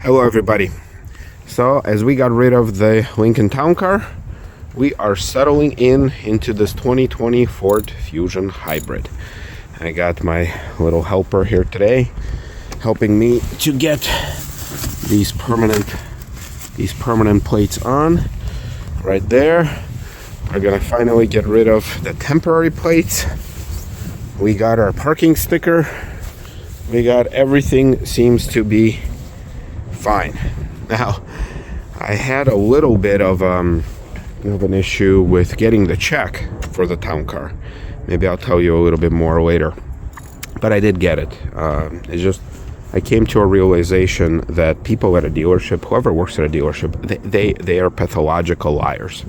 Hello everybody. So as we got rid of the Lincoln Town Car, we are settling into this 2020 Ford Fusion Hybrid. I got my little helper here today helping me to get these permanent plates on right there. We're gonna finally get rid of the temporary plates. We got our parking sticker. We got everything seems to be fine. Now, I had a little bit of an issue with getting the check for the town car. Maybe I'll tell you a little bit more later. But I did get it. It's just I came to a realization that people at a dealership, whoever works at a dealership, they are pathological liars.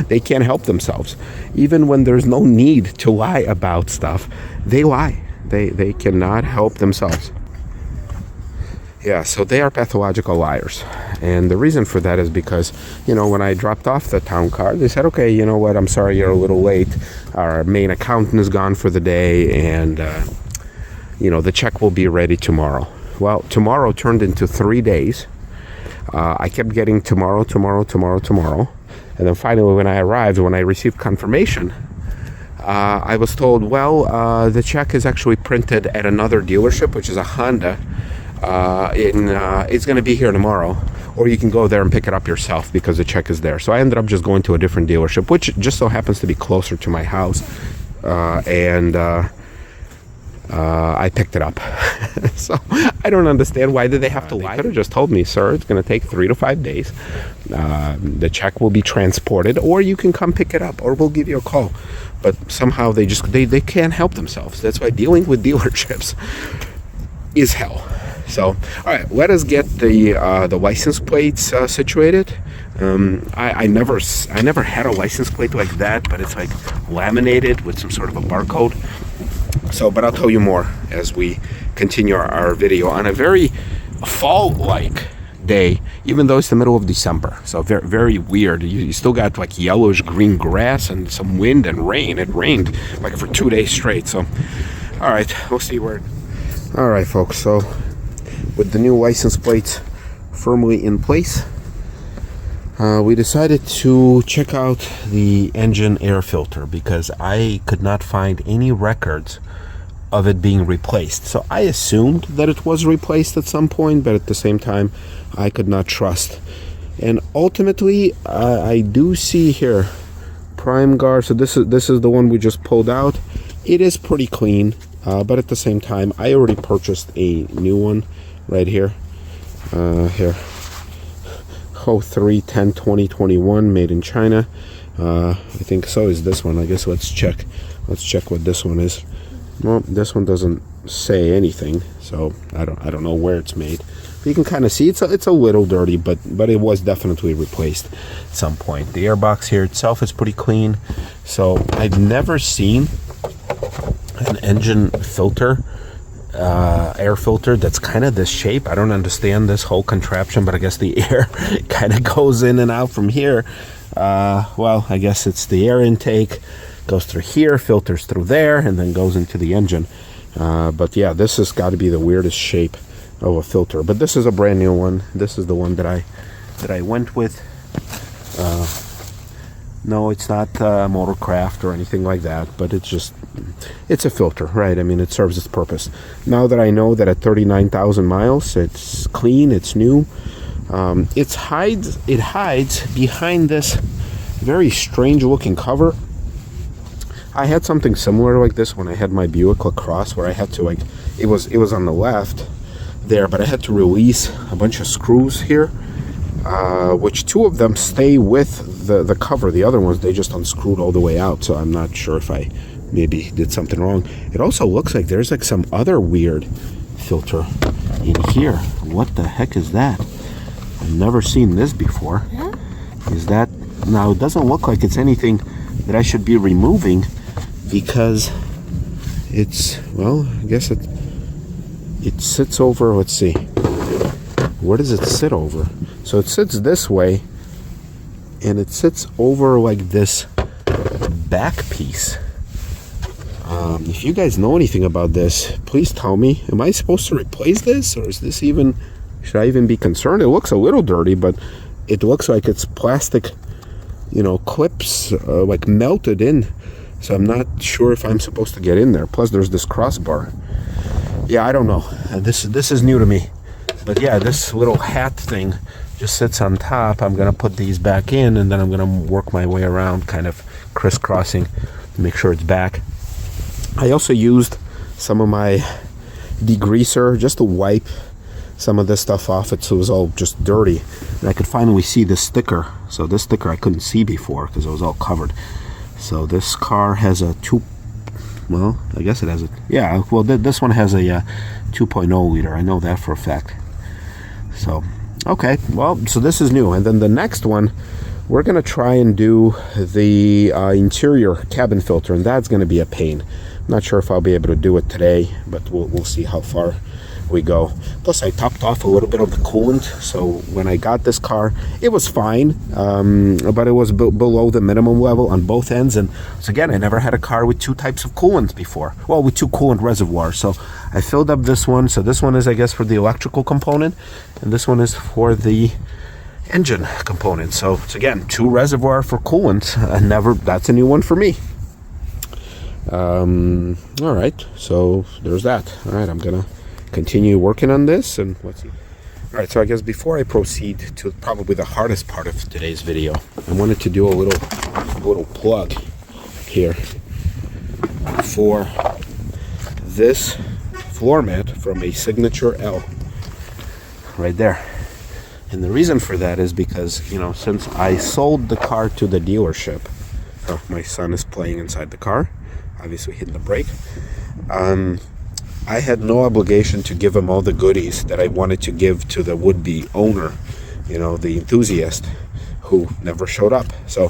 they can't help themselves. Even when there's no need to lie about stuff, they lie. They cannot help themselves. Yeah, so they are pathological liars. And the reason for that is because, when I dropped off the town car, they said, okay, you know what, I'm sorry you're a little late. Our main accountant is gone for the day, and, the check will be ready tomorrow. Well, tomorrow turned into 3 days. I kept getting tomorrow. And then finally, when I received confirmation, I was told, well, the check is actually printed at another dealership, which is a Honda. It's going to be here tomorrow, or you can go there and pick it up yourself because the check is there. So I ended up just going to a different dealership, which just so happens to be closer to my house, and I picked it up. So I don't understand, why did they have to lie? They could have just told me, sir, it's going to take 3 to 5 days. The check will be transported, or you can come pick it up, or we'll give you a call. But somehow they can't help themselves. That's why dealing with dealerships is hell. So, all right, let us get the license plates situated. I never had a license plate like that, but it's like laminated with some sort of a barcode. So, but I'll tell you more as we continue our video on a very fall-like day, even though it's the middle of December. So very, very weird. You still got like yellowish green grass and some wind and rain. It rained like for 2 days straight. So, all right, we'll see where. All right, folks. So, with the new license plates firmly in place, we decided to check out the engine air filter because I could not find any records of it being replaced. So I assumed that it was replaced at some point, but at the same time, I could not trust. And ultimately, I do see here Prime Guard. So this is the one we just pulled out. It is pretty clean, but at the same time, I already purchased a new one right here. Here. 03-10-2021, made in China. I think so is this one. I guess let's check what this one is. Well, this one doesn't say anything, so I don't know where it's made. But you can kind of see it's a little dirty, but it was definitely replaced at some point. The airbox here itself is pretty clean. So I've never seen an engine filter, air filter that's kind of this shape. I don't understand this whole contraption, but I guess the air kind of goes in and out from here. Well, I guess it's the air intake, goes through here, filters through there, and then goes into the engine. But yeah, this has got to be the weirdest shape of a filter. But this is a brand new one. This is the one that I went with. No, it's not Motorcraft or anything like that, but it's a filter, right? I mean, it serves its purpose. Now that I know that at 39,000 miles, it's clean, it's new. It hides behind this very strange looking cover. I had something similar like this when I had my Buick LaCrosse, where I had to it was on the left there, but I had to release a bunch of screws here, which 2 of them stay with the cover. The other ones, they just unscrewed all the way out. So I'm not sure if I maybe did something wrong. It also looks like there's like some other weird filter in here. What the heck is that? I've never seen this before. Is that, now it doesn't look like it's anything that I should be removing, because it's, well, I guess it sits over, let's see, where does it sit over? So it sits this way, and it sits over like this back piece. If you guys know anything about this, please tell me. Am I supposed to replace this, or is this even Should I even be concerned? It looks a little dirty, but it looks like it's plastic, clips like melted in. So I'm not sure if I'm supposed to get in there. Plus there's this crossbar. Yeah, I don't know. This is new to me. But yeah, this little hat thing just sits on top. I'm going to put these back in, and then I'm going to work my way around, kind of crisscrossing to make sure it's back. I also used some of my degreaser just to wipe some of this stuff off it, so it was all just dirty. And I could finally see the sticker. So this sticker I couldn't see before because it was all covered. So this car has a I guess it has this one has a 2.0 liter. I know that for a fact. So, okay, well, so this is new. And then the next one, we're going to try and do the interior cabin filter, and that's going to be a pain. I'm not sure if I'll be able to do it today, but we'll see how far we go. Plus I topped off a little bit of the coolant, so when I got this car it was fine, but it was below the minimum level on both ends. And so again, I never had a car with two types of coolant before, well, with two coolant reservoirs. So I filled up this one. So this one is, I guess, for the electrical component, and this one is for the engine component. So it's again two reservoir for coolant. That's a new one for me. All right, so there's that. All right, I'm gonna continue working on this, and let's see. All right, so I guess before I proceed to probably the hardest part of today's video, I wanted to do a little plug here for this floor mat from a Signature L right there. And the reason for that is because, since I sold the car to the dealership, my son is playing inside the car, obviously hitting the brake, I had no obligation to give him all the goodies that I wanted to give to the would-be owner, the enthusiast who never showed up. So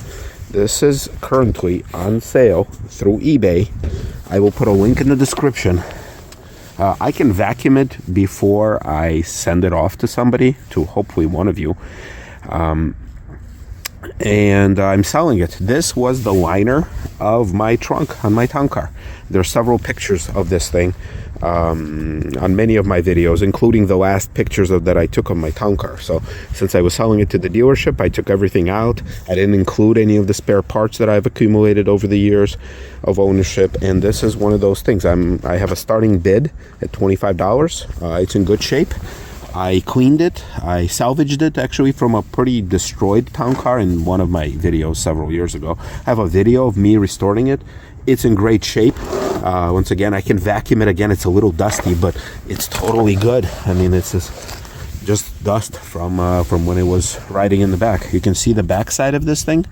this is currently on sale through eBay. I will put a link in the description. I can vacuum it before I send it off to somebody, to hopefully one of you. And I'm selling it. This was the liner of my trunk on my town car. There are several pictures of this thing on many of my videos, including the last pictures that I took of my town car. So since I was selling it to the dealership, I took everything out. I didn't include any of the spare parts that I've accumulated over the years of ownership. And this is one of those things. I have a starting bid at $25. It's in good shape. I cleaned it. I salvaged it actually from a pretty destroyed town car in one of my videos several years ago. I have a video of me restoring it. It's in great shape. Once again, I can vacuum it again. It's a little dusty, but it's totally good. I mean, it's just dust from when it was riding in the back. You can see the back side of this thing.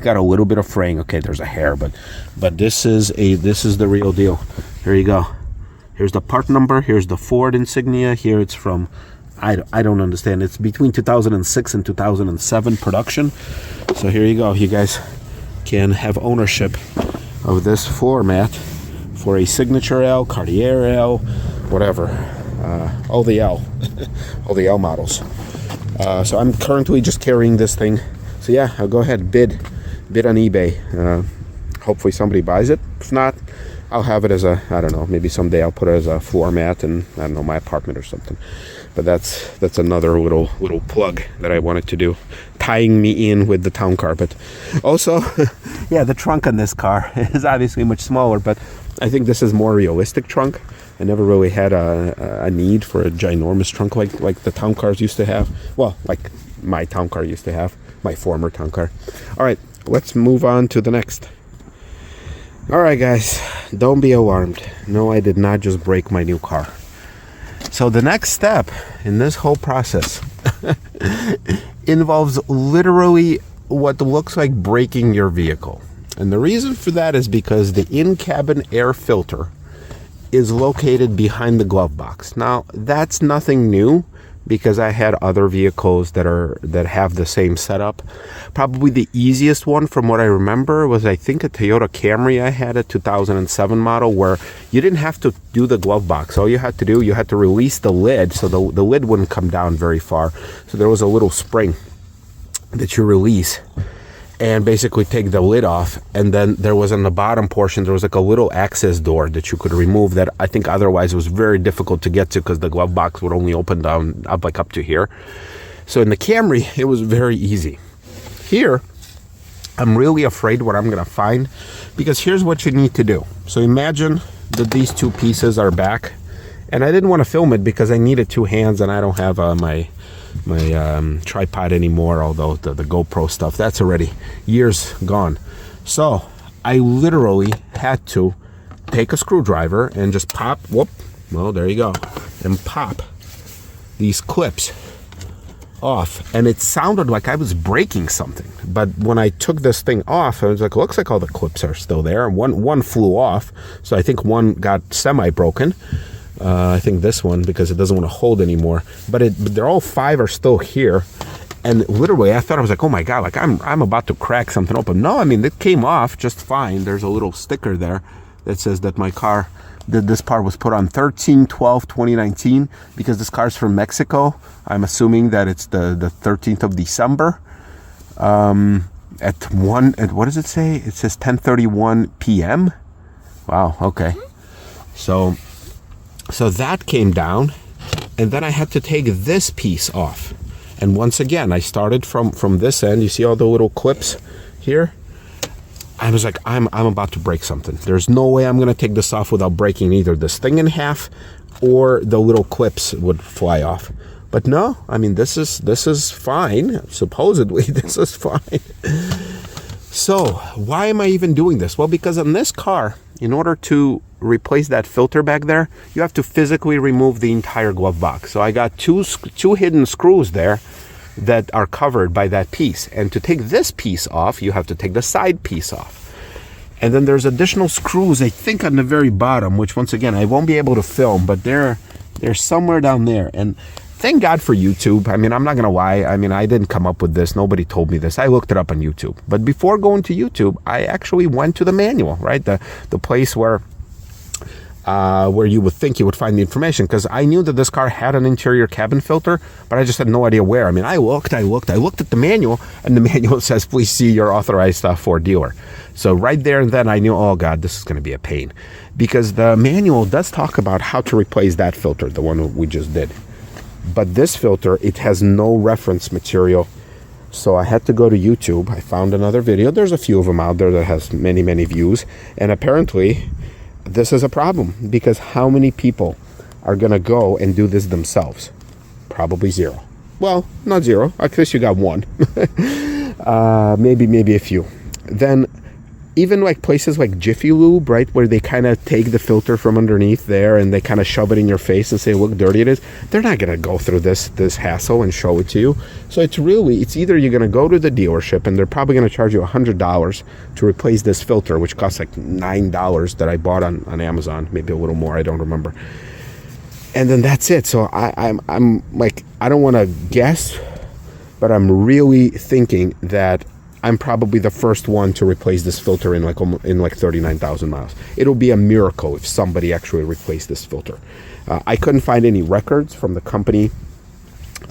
Got a little bit of fraying. Okay, there's a hair, but this is the real deal. Here you go. Here's the part number. Here's the Ford insignia. Here it's from, I don't understand. It's between 2006 and 2007 production. So here you go. You guys can have ownership of this floor mat for a Signature L, Cartier L, whatever. All the L. all the L models. So I'm currently just carrying this thing. So yeah, I'll go ahead, bid on eBay. Hopefully somebody buys it. If not, I'll have it as I don't know, maybe someday I'll put it as a floor mat in, I don't know, my apartment or something. But that's another little plug that I wanted to do, tying me in with the town car. But also, yeah, the trunk on this car is obviously much smaller, but I think this is more realistic trunk. I never really had a need for a ginormous trunk like the town cars used to have. Well, like my town car used to have, my former town car. All right, let's move on to the next. All right, guys, don't be alarmed. No, I did not just break my new car. So the next step in this whole process involves literally what looks like breaking your vehicle. And the reason for that is because the in-cabin air filter is located behind the glove box. Now, that's nothing new, because I had other vehicles that have the same setup. Probably the easiest one from what I remember was, I think, a Toyota Camry I had, a 2007 model, where you didn't have to do the glove box. All you had to do, you had to release the lid, so the lid wouldn't come down very far. So there was a little spring that you release, and basically take the lid off. And then there was on the bottom portion, there was like a little access door that you could remove that I think otherwise was very difficult to get to because the glove box would only open down up like up to here. So in the Camry, it was very easy. Here, I'm really afraid what I'm gonna find, because here's what you need to do. So imagine that these two pieces are back, and I didn't want to film it because I needed two hands and I don't have my tripod anymore, although the GoPro stuff, that's already years gone. So I literally had to take a screwdriver and just pop, whoop, well, there you go, and pop these clips off. And it sounded like I was breaking something, but when I took this thing off, I was like, looks like all the clips are still there. One flew off, so I think one got semi-broken. I think this one, because it doesn't want to hold anymore, but they're all 5 are still here. And literally I thought, I was like, oh my god, like I'm about to crack something open. No, I mean, it came off just fine. There's a little sticker there that says that my car, that this part was put on 13/12/2019, because this car's from Mexico. I'm assuming that it's the 13th of December at what does it say? It says 10:31 p.m. Wow, okay. So that came down, and then I had to take this piece off. And once again, I started from this end. You see all the little clips here? I was like, I'm about to break something. There's no way I'm gonna take this off without breaking either this thing in half or the little clips would fly off. But no, I mean, this is fine. Supposedly, this is fine. So why am I even doing this? Well, because on this car, in order to replace that filter back there, you have to physically remove the entire glove box. So I got two hidden screws there that are covered by that piece. And to take this piece off, you have to take the side piece off. And then there's additional screws, I think, on the very bottom, which once again, I won't be able to film, but they're somewhere down there. And thank God for YouTube. I mean, I'm not going to lie. I mean, I didn't come up with this. Nobody told me this. I looked it up on YouTube. But before going to YouTube, I actually went to the manual, right? The place where you would think you would find the information, because I knew that this car had an interior cabin filter, but I just had no idea where. I mean, I looked at the manual, and the manual says, please see your authorized Ford dealer. So right there and then I knew, oh God, this is going to be a pain, because the manual does talk about how to replace that filter, the one we just did. But this filter, it has no reference material. So I had to go to YouTube. I found another video. There's a few of them out there that has many, many views. And apparently this is a problem, because how many people are going to go and do this themselves? Probably zero. Well, not zero. I guess you got one. Maybe a few. Then even like places like Jiffy Lube, right, where they kind of take the filter from underneath there and they kind of shove it in your face and say, look dirty it is. They're not going to go through this hassle and show it to you. So it's either you're going to go to the dealership and they're probably going to charge you $100 to replace this filter, which costs like $9 that I bought on Amazon, maybe a little more, I don't remember. And then that's it. So I'm like, I don't want to guess, but I'm really thinking that I'm probably the first one to replace this filter in like 39,000 miles. It'll be a miracle if somebody actually replaced this filter. I couldn't find any records from the company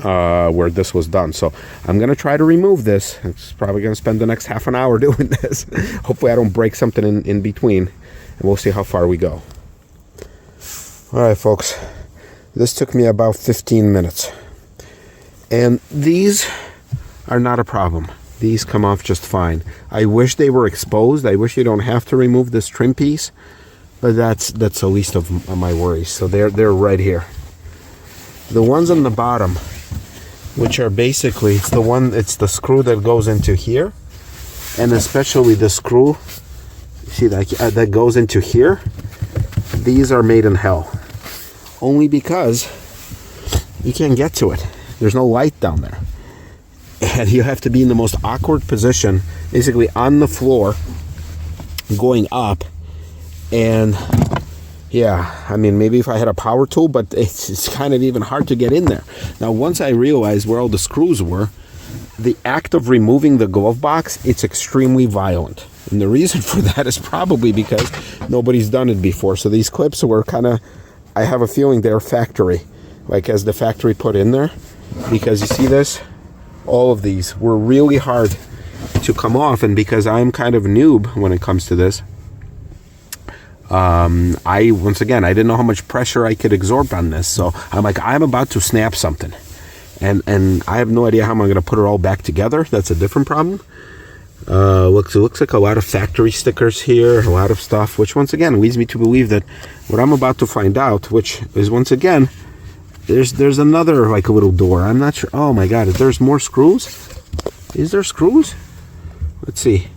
where this was done. So I'm going to try to remove this. It's probably going to spend the next half an hour doing this. Hopefully I don't break something in between, and we'll see how far we go. All right, folks. This took me about 15 minutes. And these are not a problem. These come off just fine. I wish they were exposed. I wish you don't have to remove this trim piece, but that's the least of my worries. So they're right here. The ones on the bottom, which are basically, it's the screw that goes into here, and especially the screw, see that goes into here. These are made in hell, only because you can't get to it. There's no light down there. And you have to be in the most awkward position, basically on the floor, going up. And yeah, I mean, maybe if I had a power tool, but it's kind of even hard to get in there. Now, once I realized where all the screws were, the act of removing the glove box, it's extremely violent. And the reason for that is probably because nobody's done it before. So these clips were kind of, I have a feeling they're factory, like as the factory put in there. Because you see this? All of these were really hard to come off, and because I'm kind of a noob when it comes to this, once again, I didn't know how much pressure I could exert on this, so I'm like, I'm about to snap something, and I have no idea how I'm going to put it all back together. That's a different problem. Looks like a lot of factory stickers here, a lot of stuff, which once again leads me to believe that what I'm about to find out, which is once again, there's another like a little door. I'm not sure. Oh my god, there's more screws? Is there screws? Let's see.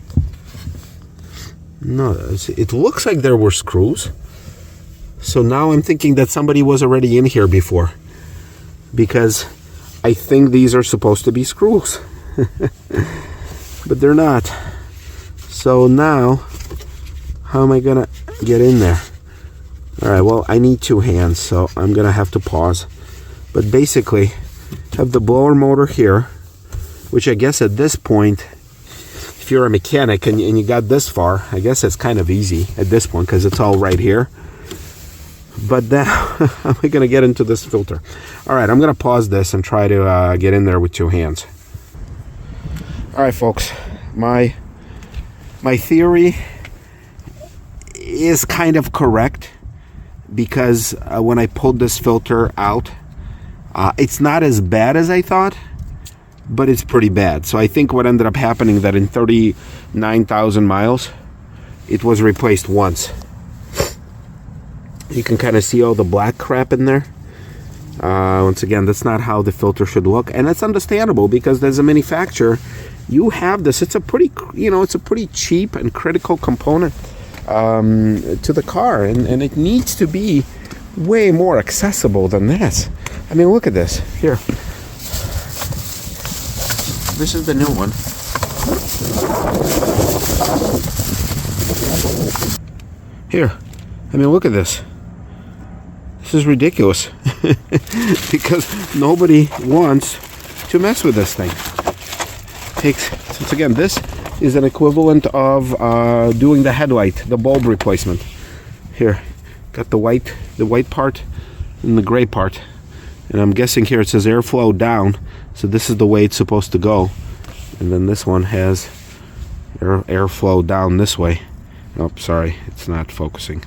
No, it looks like there were screws. So now I'm thinking that somebody was already in here before, because I think these are supposed to be screws. But they're not. So now, how am I gonna get in there? Alright, well, I need two hands, so I'm gonna have to pause. But basically, have the blower motor here, which I guess at this point, if you're a mechanic and you got this far, I guess it's kind of easy at this point because it's all right here. But then, how am I gonna get into this filter? Alright, I'm gonna pause this and try to get in there with two hands. Alright folks, my theory is kind of correct, because when I pulled this filter out, it's not as bad as I thought, but it's pretty bad. So I think what ended up happening that in 39,000 miles, it was replaced once. You can kind of see all the black crap in there. Once again, that's not how the filter should look, and it's understandable because as a manufacturer, you have this. It's a pretty, it's a pretty cheap and critical component to the car, and it needs to be way more accessible than this. I mean, look at this here. This is the new one. Here, I mean, look at this. This is ridiculous because nobody wants to mess with this thing. Since again, this is an equivalent of doing the headlight, the bulb replacement. Here, got the white part and the gray part, and I'm guessing here it says airflow down, so this is the way it's supposed to go, and then this one has airflow down this way. Oh, sorry, it's not focusing.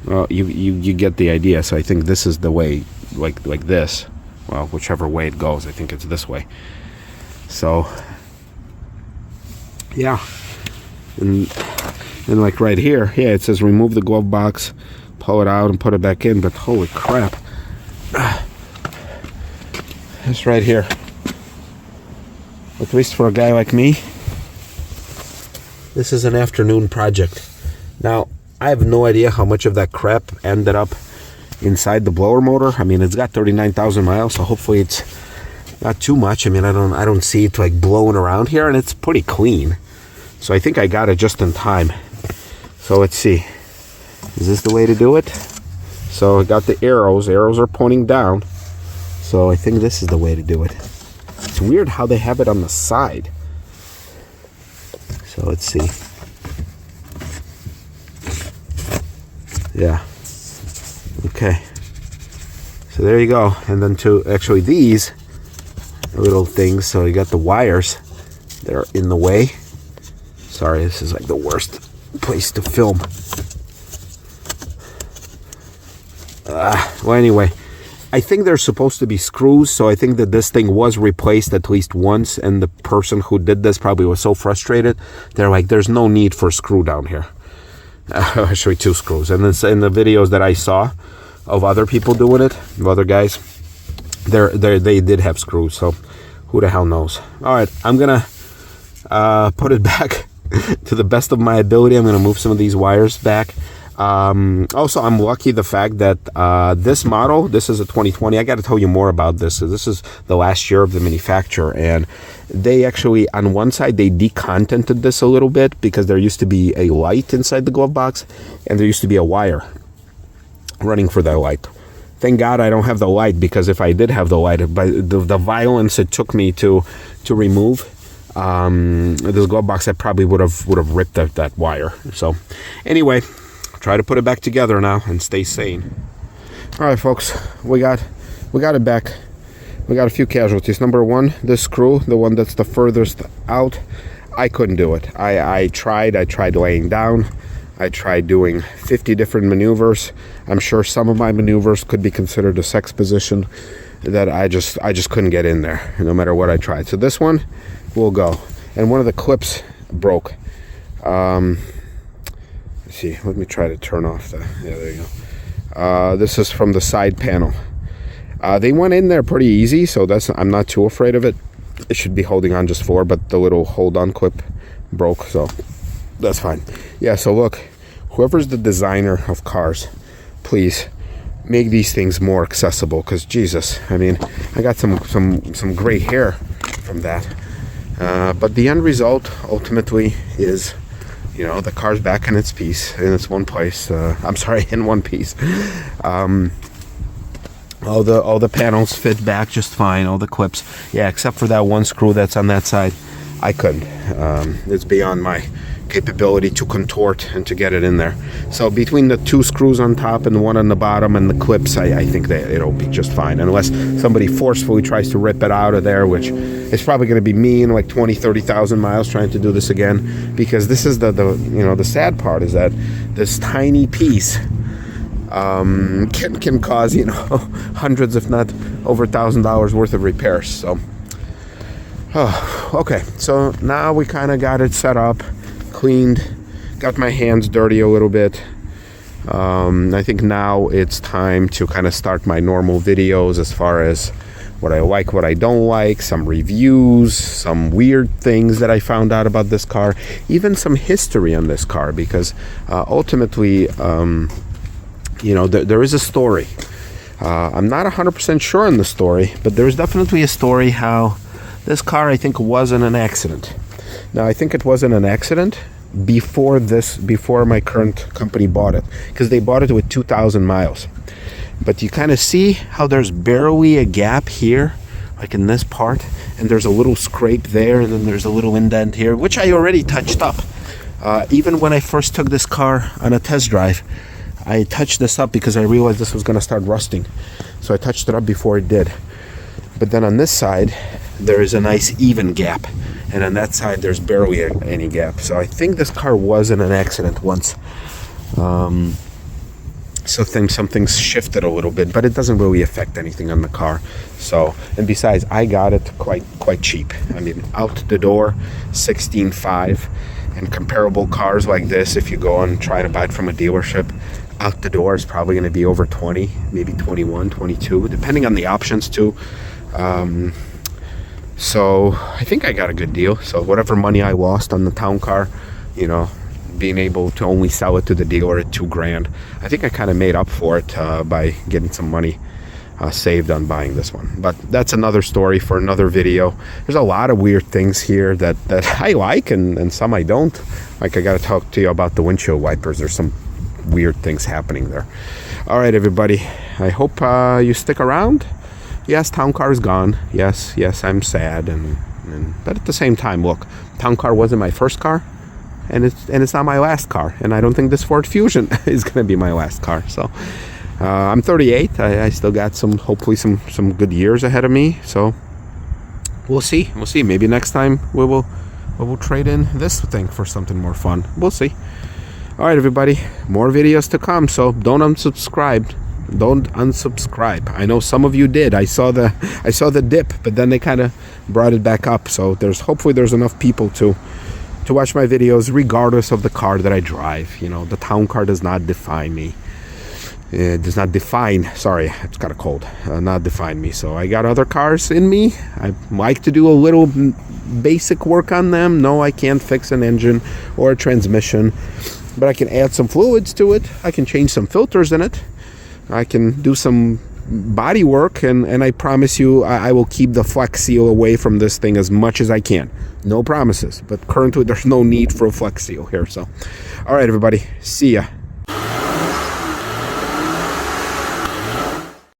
Well, you get the idea. So I think this is the way, like this. Well, whichever way it goes, I think it's this way. So yeah, and like right here, yeah, it says remove the glove box, pull it out and put it back in, but holy crap, it's right here. At least for a guy like me, this is an afternoon project. Now, I have no idea how much of that crap ended up inside the blower motor. I mean, it's got 39,000 miles, so hopefully it's not too much. I mean, I don't see it like blowing around here, and it's pretty clean. So I think I got it just in time. So let's see. Is this the way to do it? So I got the arrows. Arrows are pointing down. So I think this is the way to do it. It's weird how they have it on the side. So let's see. Yeah. Okay. So there you go. And then to actually these little things, so you got the wires that are in the way. Sorry, this is like the worst place to film. Well, anyway, I think they're supposed to be screws, so I think that this thing was replaced at least once, and the person who did this probably was so frustrated, they're like, there's no need for a screw down here. Actually, two screws. And it's in the videos that I saw of other people doing it, of other guys, they did have screws, so who the hell knows. Alright, I'm gonna put it back to the best of my ability. I'm gonna move some of these wires back. Also, I'm lucky the fact that this model, this is a 2020. I got to tell you more about this. So this is the last year of the manufacturer, and they actually, on one side, they decontented this a little bit because there used to be a light inside the glove box, and there used to be a wire running for that light. Thank God I don't have the light, because if I did have the light, by the violence it took me to remove this glove box, I probably would have ripped that wire. So anyway, try to put it back together now and stay sane. All right, folks, we got it back. We got a few casualties. Number one, this screw, the one that's the furthest out. I couldn't do it. I tried laying down. I tried doing 50 different maneuvers. I'm sure some of my maneuvers could be considered a sex position that I just couldn't get in there, no matter what I tried. So this one will go. And one of the clips broke. Let's see, let me try to turn off the, yeah, there you go. This is from the side panel. They went in there pretty easy, so I'm not too afraid of it. It should be holding on just for, but the little hold-on clip broke, so that's fine. Yeah, so look, whoever's the designer of cars, please make these things more accessible, because Jesus, I mean, I got some great hair from that. But the end result ultimately is, you know, the car's back in its piece, in its one place. I'm sorry, in one piece. All the panels fit back just fine, all the clips. Yeah, except for that one screw that's on that side. I couldn't. It's beyond my capability to contort and to get it in there. So between the two screws on top and the one on the bottom and the clips, I think that it'll be just fine, unless somebody forcefully tries to rip it out of there, which is probably going to be me in like 20,000-30,000 miles trying to do this again, because this is the you know, the sad part is that this tiny piece can cause, you know, hundreds if not over $1,000 worth of repairs. So okay, so now we kind of got it set up, cleaned, got my hands dirty a little bit. I think now it's time to kind of start my normal videos as far as what I like, what I don't like, some reviews, some weird things that I found out about this car, even some history on this car, because ultimately, you know, there is a story. I'm not 100% sure on the story, but there's definitely a story how this car, I think, wasn't an accident. Now, I think it wasn't an accident before my current company bought it, because they bought it with 2,000 miles. But you kind of see how there's barely a gap here, like in this part, and there's a little scrape there, and then there's a little indent here, which I already touched up. Even when I first took this car on a test drive, I touched this up because I realized this was going to start rusting. So I touched it up before it did. But then on this side, there is a nice even gap. And on that side, there's barely any gap. So I think this car was in an accident once. So some things shifted a little bit, but it doesn't really affect anything on the car. So, and besides, I got it quite cheap. I mean, out the door, $16,500. And comparable cars like this, if you go and try to buy it from a dealership, out the door is probably going to be over 20, maybe 21, 22, depending on the options too. So I think I got a good deal. So whatever money I lost on the town car, you know, being able to only sell it to the dealer at $2,000, I think I kind of made up for it by getting some money saved on buying this one. But that's another story for another video. There's a lot of weird things here that I like, and some I don't. Like, I got to talk to you about the windshield wipers. There's some weird things happening there. All right, everybody, I hope you stick around. Yes, town car is gone. Yes, I'm sad, but at the same time, look, town car wasn't my first car, and it's not my last car, and I don't think this Ford Fusion is going to be my last car. So I'm 38. I still got hopefully some good years ahead of me. So we'll see. Maybe next time we will trade in this thing for something more fun. We'll see. All right, everybody, more videos to come. So don't unsubscribe. I know some of you did. I saw the dip, but then they kind of brought it back up. So hopefully there's enough people to watch my videos regardless of the car that I drive. You know, the town car does not define me. It does not define, sorry, it's got a cold, not define me. So I got other cars in me. I like to do a little basic work on them. No, I can't fix an engine or a transmission, but I can add some fluids to it. I can change some filters in it. I can do some body work, and I promise you I will keep the Flex Seal away from this thing as much as I can. No promises, but currently there's no need for a Flex Seal here. So all right, everybody, see ya.